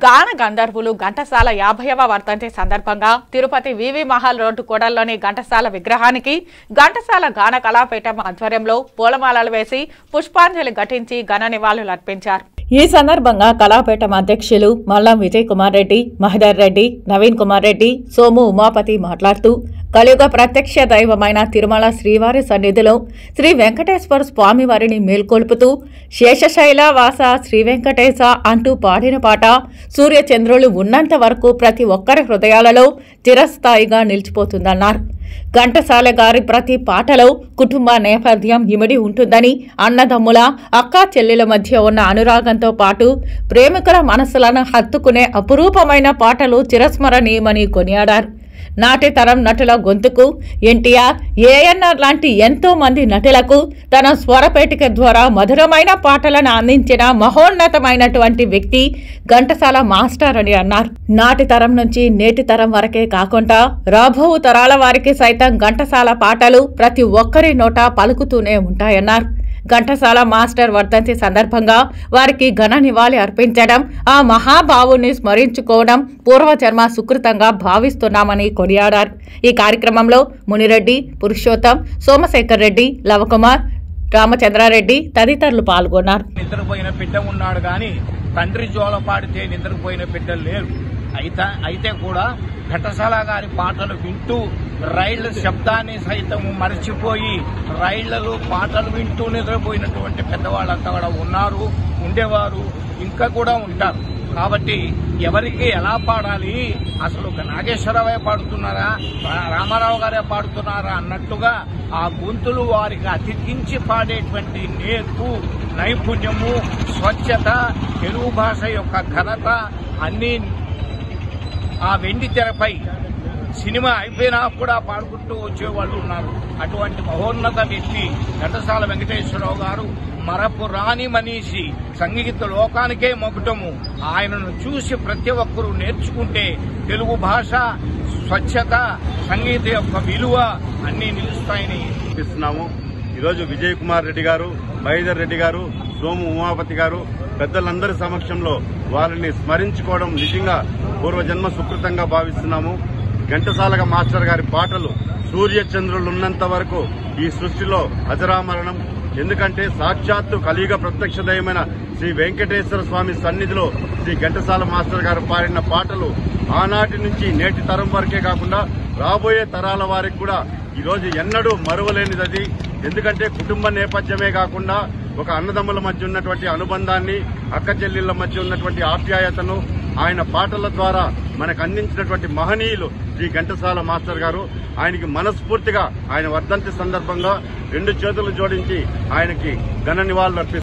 గాన గంధర్వులు ఘంటసాల 50వ వర్ధంతి సందర్భంగా తిరుపతి వివి మహల్ రోడ్డు కూడల్లోని ఘంటసాల విగ్రహానికి ఘంటసాల గాన కళాపీఠం ఆధ్వర్యంలో పూలమాలలు వేసి పుష్పాంజలి ఘటించి ఘన నివాళులు అర్పించారు. ఈ సందర్భంగా కళాపీఠం అధ్యక్షులు మల్లం విజయ్ కుమార్ రెడ్డి, మహదర్ రెడ్డి, నవీన్ కుమార్ రెడ్డి, సోము ఉమాపతి మాట్లాడుతూ కలియుగ ప్రత్యక్ష దైవమైన తిరుమల శ్రీవారి సన్నిధిలో శ్రీ వెంకటేశ్వర స్వామి వారిని మేల్కొల్పుతూ శేషశైల వాస శ్రీ వెంకటేశ అంటూ పాడిన పాట సూర్యచంద్రులు ఉన్నంత వరకు ప్రతి ఒక్కరి హృదయాలలో చిరస్థాయిగా నిలిచిపోతుందన్నారు. ఘంటసాల గారి ప్రతి పాటలో కుటుంబ నేపథ్యం ఇమిడి ఉంటుందని, అన్నదమ్ముల అక్కా చెల్లెల మధ్య ఉన్న అనురాగంతో పాటు ప్రేమికుల మనసులను హత్తుకునే అపురూపమైన పాటలు చిరస్మరణీయమని కొనియాడారు. నాటి తరం నటుల గొంతుకు ఎన్టీఆర్, ఏఎన్ఆర్ లాంటి ఎంతో మంది నటులకు తన స్వరపేటిక ద్వారా మధురమైన పాటలను అందించిన మహోన్నతమైనటువంటి వ్యక్తి ఘంటసాల మాస్టర్ అని అన్నారు. నాటి తరం నుంచి నేటి తరం వరకే కాకుండా రాబో తరాల వారికి సైతం ఘంటసాల పాటలు ప్రతి ఒక్కరి నోట పలుకుతూనే ఉంటాయన్నారు. ఘంటసాల మాస్టర్ వర్ధంతి సందర్భంగా వారికి ఘన నివాళి అర్పించడం, ఆ మహాభావుని స్మరించుకోవడం పూర్వజన్మ సుకృతంగా భావిస్తున్నామని కొనియాడారు. ఈ కార్యక్రమంలో మునిరెడ్డి, పురుషోత్తం, సోమశేఖర్ రెడ్డి, లవకుమార్, రామచంద్రారెడ్డి తదితరులు పాల్గొన్నారు. నిద్రపోయిన బిడ్డ ఉన్నాడు గాని తండ్రి జోల పాడితే నిద్రపోయిన బిడ్డలు లేరు. అయితే కూడా ఘంటసాల గారి పాటలు వింటూ రైళ్ల శబ్దాన్ని సైతం మరచిపోయి రైళ్లలో పాటలు వింటూ నిద్రపోయినటువంటి పెద్దవాళ్ళంతా కూడా ఉన్నారు, ఉండేవారు, ఇంకా కూడా ఉంటారు. కాబట్టి ఎవరికి ఎలా పాడాలి, అసలు నాగేశ్వరరావే పాడుతున్నారా, రామారావు గారే పాడుతున్నారా అన్నట్టుగా ఆ గొంతులు వారికి అతికించి పాడేటువంటి నేర్పు, నైపుణ్యము, స్వచ్ఛత, తెలుగు భాష యొక్క ఘనత అన్నీ ఆ వెండి తెరపై సినిమా అయిపోయినా కూడా పాడుకుంటూ వచ్చేవాళ్ళు ఉన్నారు. అటువంటి మహోన్నత వ్యక్తి ఘంటసాల వెంకటేశ్వరరావు గారు మరపు రాని మనీషి, సంగీత లోకానికే మొగటము. ఆయనను చూసి ప్రతి ఒక్కరూ నేర్చుకుంటే తెలుగు భాష, స్వచ్ఛత, సంగీత యొక్క విలువ అన్నీ నిలుస్తాయని చూపిస్తున్నాము. ఈరోజు విజయ్ కుమార్ రెడ్డి గారు, మహేందర్ రెడ్డి గారు, సోము ఉమాపతి గారు పెద్దలందరి సమక్షంలో వారిని స్మరించుకోవడం నిజంగా పూర్వజన్మ సుకృతంగా భావిస్తున్నాము. ఘంటసాల మాస్టర్ గారి పాటలు సూర్యచంద్రులు ఉన్నంత వరకు ఈ సృష్టిలో అజరామరణం. ఎందుకంటే సాక్షాత్తు కలియుగ ప్రత్యక్ష దైవమైన శ్రీ వెంకటేశ్వర స్వామి సన్నిధిలో శ్రీ ఘంటసాల మాస్టర్ గారు పాడిన పాటలు ఆనాటి నుంచి నేటి తరం వరకే కాకుండా రాబోయే తరాల వారికి కూడా ఈరోజు ఎన్నడూ మరువలేనిది. ఎందుకంటే కుటుంబ నేపథ్యమే కాకుండా ఒక అన్నదమ్ముల మధ్య ఉన్నటువంటి అనుబంధాన్ని, అక్క చెల్లెళ్ల మధ్య ఉన్నటువంటి ఆప్యాయతను ఆయన పాటల ద్వారా మనకు అందించినటువంటి మహనీయులు శ్రీ ఘంటసాల మాస్టర్ గారు. ఆయనకి మనస్ఫూర్తిగా ఆయన వర్ధంతి సందర్భంగా 2 చేతులు జోడించి ఆయనకి ఘన నివాళులు అర్పిస్తున్నారు.